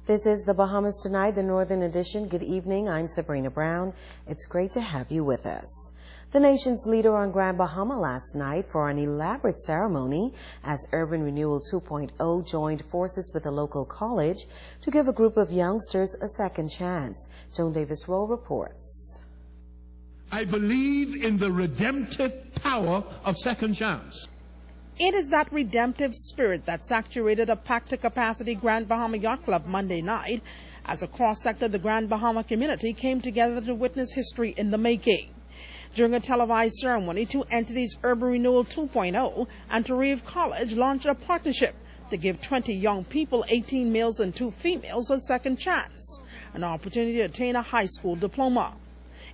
This is the Bahamas Tonight, the Northern Edition. Good evening. I'm Sabrina Brown. It's great to have you with us. The nation's leader on Grand Bahama last night for an elaborate ceremony as Urban Renewal 2.0 joined forces with a local college to give a group of youngsters a second chance. Joan Davis-Rowe reports. I believe in the redemptive power of second chance. It is that redemptive spirit that saturated a packed-to-capacity Grand Bahama Yacht Club Monday night as a cross-sector of the Grand Bahama community came together to witness history in the making. During a televised ceremony, two entities, Urban Renewal 2.0 and Tarif College, launched a partnership to give 20 young people, 18 males and 2 females, a second chance, an opportunity to attain a high school diploma.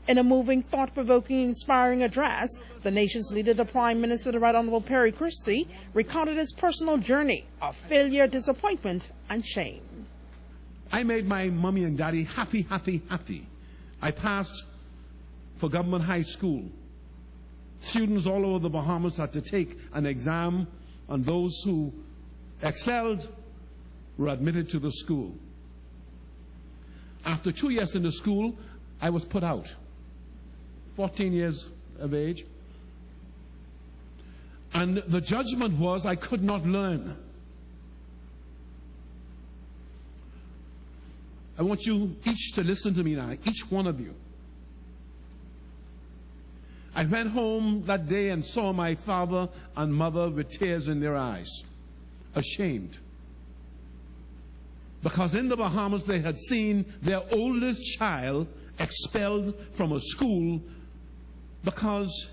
In a moving, thought-provoking, inspiring address, the nation's leader, the Prime Minister, the Right Honorable Perry Christie, recounted his personal journey of failure, disappointment, and shame. I made my mommy and daddy happy, happy, happy. I passed for government high school. Students all over the Bahamas had to take an exam, and those who excelled were admitted to the school. After 2 years in the school, I was put out. 14 years of age. And the judgment was I could not learn. I want you each to listen to me now, each one of you. I went home that day and saw my father and mother with tears in their eyes, ashamed. Because in the Bahamas they had seen their oldest child expelled from a school because,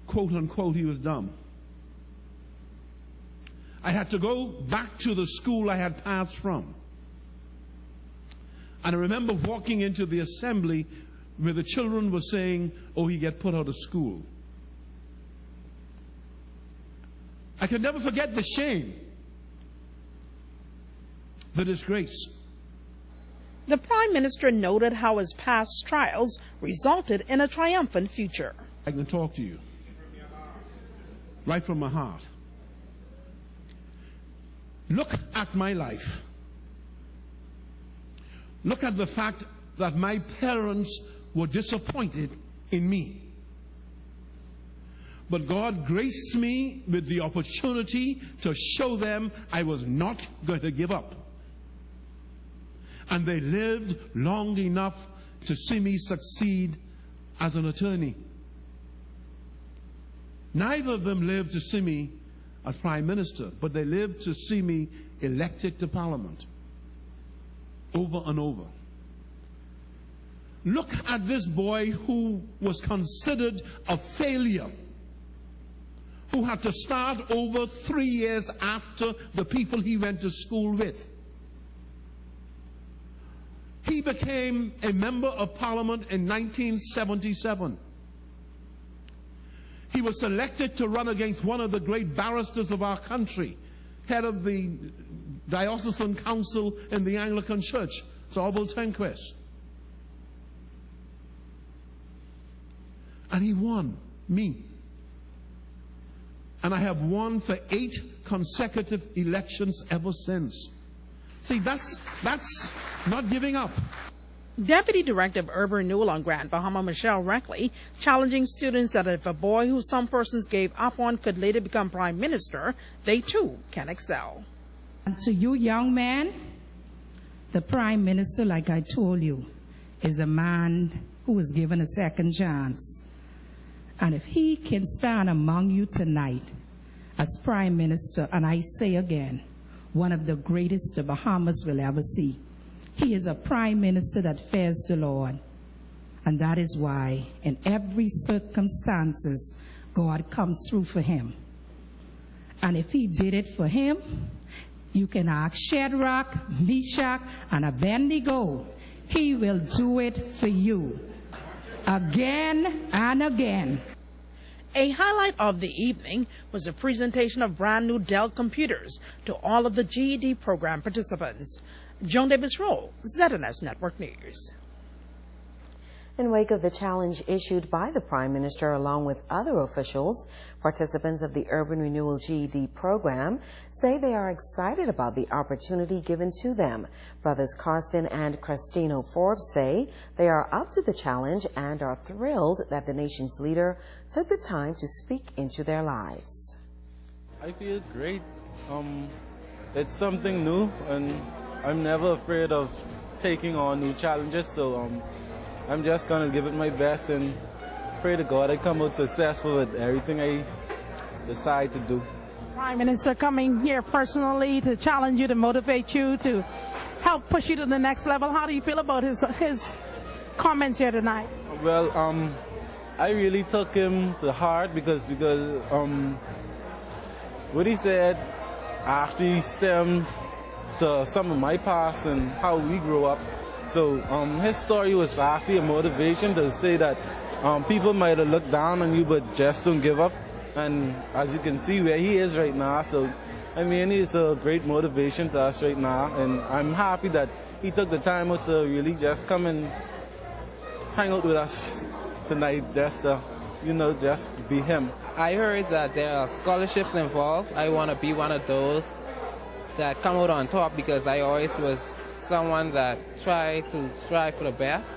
quote unquote, he was dumb. I had to go back to the school I had passed from. And I remember walking into the assembly where the children were saying, oh, he get put out of school. I could never forget the shame, the disgrace. The Prime Minister noted how his past trials resulted in a triumphant future. I can talk to you right from my heart. Look at my life. Look at the fact that my parents were disappointed in me. But God graced me with the opportunity to show them I was not going to give up. And they lived long enough to see me succeed as an attorney. Neither of them lived to see me as Prime Minister, but they lived to see me elected to Parliament over and over. Look at this boy who was considered a failure, who had to start over 3 years after the people he went to school with. He became a member of Parliament in 1977. He was selected to run against one of the great barristers of our country, head of the Diocesan Council in the Anglican Church, Sir Orville Tenquest. And he won me. And I have won for 8 consecutive elections ever since. See, that's not giving up. Deputy Director of Urban Renewal on Grand Bahama, Michelle Reckley, challenging students that if a boy who some persons gave up on could later become Prime Minister, they too can excel. And to you young men, the Prime Minister, like I told you, is a man who was given a second chance. And if he can stand among you tonight as Prime Minister, and I say again, one of the greatest the Bahamas will ever see. He is a Prime Minister that fears the Lord. And that is why in every circumstances, God comes through for him. And if he did it for him, you can ask Shadrach, Meshach, and Abednego. He will do it for you. Again and again. A highlight of the evening was a presentation of brand new Dell computers to all of the GED program participants. Joan Davis-Rowe, ZNS Network News. In wake of the challenge issued by the Prime Minister along with other officials, participants of the Urban Renewal GED program say they are excited about the opportunity given to them. Brothers Karsten and Cristino Forbes say they are up to the challenge and are thrilled that the nation's leader took the time to speak into their lives. I feel great. It's something new, and I'm never afraid of taking on new challenges, so I'm just going to give it my best and pray to God I come out successful with everything I decide to do. Prime Minister coming here personally to challenge you, to motivate you, to help push you to the next level. How do you feel about his comments here tonight? Well, I really took him to heart because what he said after he stemmed to some of my past and how we grew up. So his story was actually a motivation to say that people might have looked down on you, but just don't give up. And as you can see where he is right now, so I mean, he's a great motivation to us right now. And I'm happy that he took the time out to really just come and hang out with us tonight, just to, just be him. I heard that there are scholarships involved. I want to be one of those that come out on top because I always was someone that tried to strive for the best.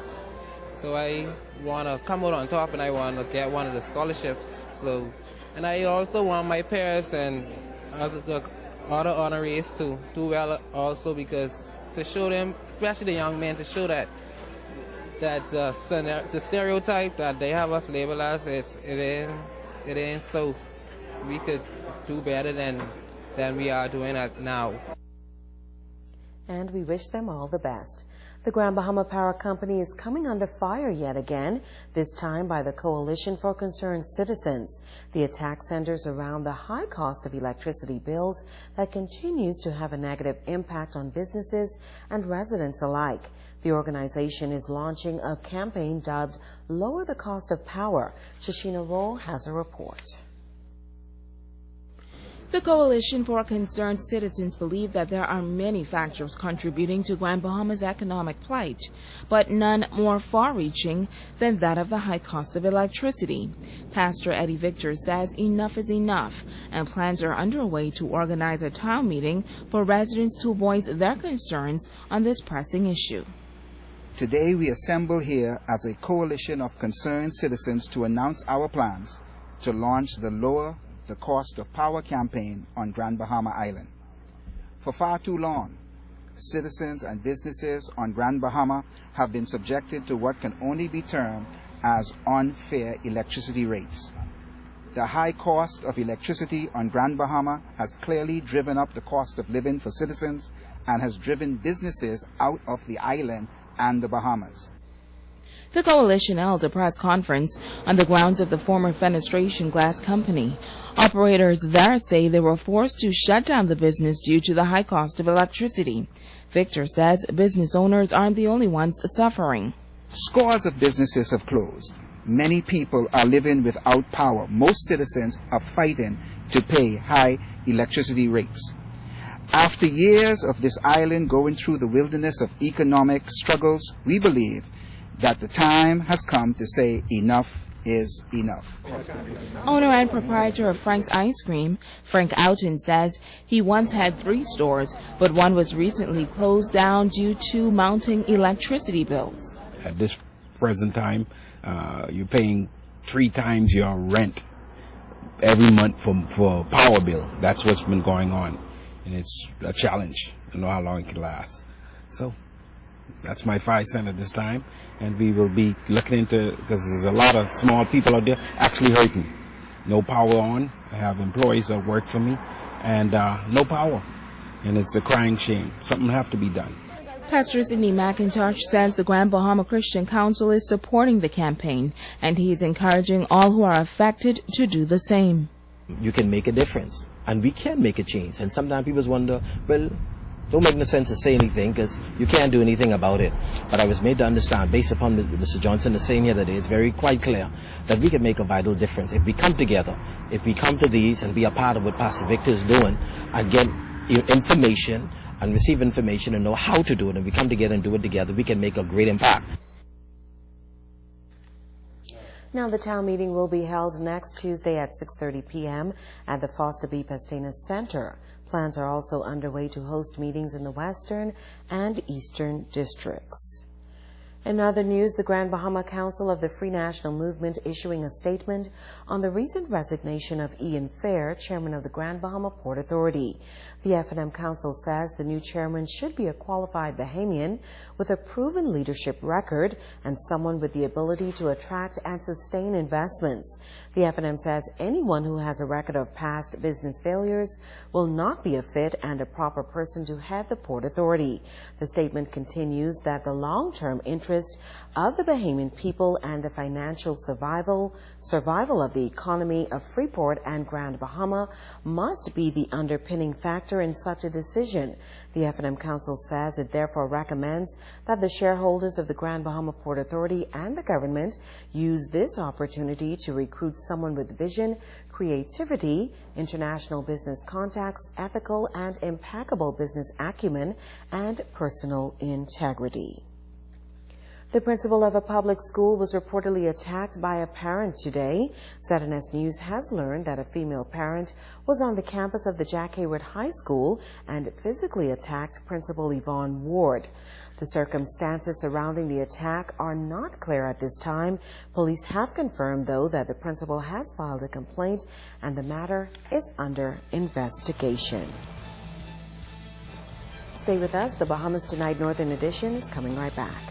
So I want to come out on top and I want to get one of the scholarships. And I also want my parents and other honorees to do well also, because to show them, especially the young men, to show that the stereotype that they have us labeled as, it ain't so. We could do better than we are doing it now. And we wish them all the best. The Grand Bahama Power Company is coming under fire yet again, this time by the Coalition for Concerned Citizens. The attack centers around the high cost of electricity bills that continues to have a negative impact on businesses and residents alike. The organization is launching a campaign dubbed Lower the Cost of Power. Shashina Roll has a report. The Coalition for Concerned Citizens believe that there are many factors contributing to Grand Bahama's economic plight, but none more far-reaching than that of the high cost of electricity. Pastor Eddie Victor says enough is enough, and plans are underway to organize a town meeting for residents to voice their concerns on this pressing issue. Today we assemble here as a coalition of concerned citizens to announce our plans to launch the Lower the Cost of Power campaign on Grand Bahama Island. For far too long, citizens and businesses on Grand Bahama have been subjected to what can only be termed as unfair electricity rates. The high cost of electricity on Grand Bahama has clearly driven up the cost of living for citizens and has driven businesses out of the island and the Bahamas. The coalition held a press conference on the grounds of the former Fenestration Glass Company. Operators there say they were forced to shut down the business due to the high cost of electricity. Victor says business owners aren't the only ones suffering. Scores of businesses have closed. Many people are living without power. Most citizens are fighting to pay high electricity rates. After years of this island going through the wilderness of economic struggles, we believe that the time has come to say enough is enough. Owner and proprietor of Frank's Ice Cream, Frank Oughton, says he once had 3 stores, but one was recently closed down due to mounting electricity bills. At this present time, you're paying 3 times your rent every month for power bill. That's what's been going on, and it's a challenge. I don't know how long it can last. So that's my 5 cents at this time, and we will be looking into, because there's a lot of small people out there actually hurting. No power on. I have employees that work for me, and no power, and it's a crying shame. Something have to be done. Pastor Sidney McIntosh says the Grand Bahama Christian Council is supporting the campaign, and he is encouraging all who are affected to do the same. You can make a difference, and we can make a change. And sometimes people wonder, well, don't make no sense to say anything because you can't do anything about it. But I was made to understand, based upon what Mr. Johnson is saying here today, it's very quite clear that we can make a vital difference if we come together, if we come to these and be a part of what Pastor Victor is doing and get information and receive information and know how to do it, and we come together and do it together, we can make a great impact. Now, the town meeting will be held next Tuesday at 6:30 p.m. at the Foster B. Pastena Center. Plans are also underway to host meetings in the Western and Eastern districts. In other news, the Grand Bahama Council of the Free National Movement issuing a statement on the recent resignation of Ian Fair, chairman of the Grand Bahama Port Authority. The F&M Council says the new chairman should be a qualified Bahamian with a proven leadership record and someone with the ability to attract and sustain investments. The F&M says anyone who has a record of past business failures will not be a fit and a proper person to head the Port Authority. The statement continues that the long-term interest of the Bahamian people and the financial survival of the economy of Freeport and Grand Bahama must be the underpinning factor in such a decision. The F&M Council says it therefore recommends that the shareholders of the Grand Bahama Port Authority and the government use this opportunity to recruit someone with vision, creativity, international business contacts, ethical and impeccable business acumen, and personal integrity. The principal of a public school was reportedly attacked by a parent today. ZNS News has learned that a female parent was on the campus of the Jack Hayward High School and physically attacked Principal Yvonne Ward. The circumstances surrounding the attack are not clear at this time. Police have confirmed, though, that the principal has filed a complaint and the matter is under investigation. Stay with us. The Bahamas Tonight Northern Edition is coming right back.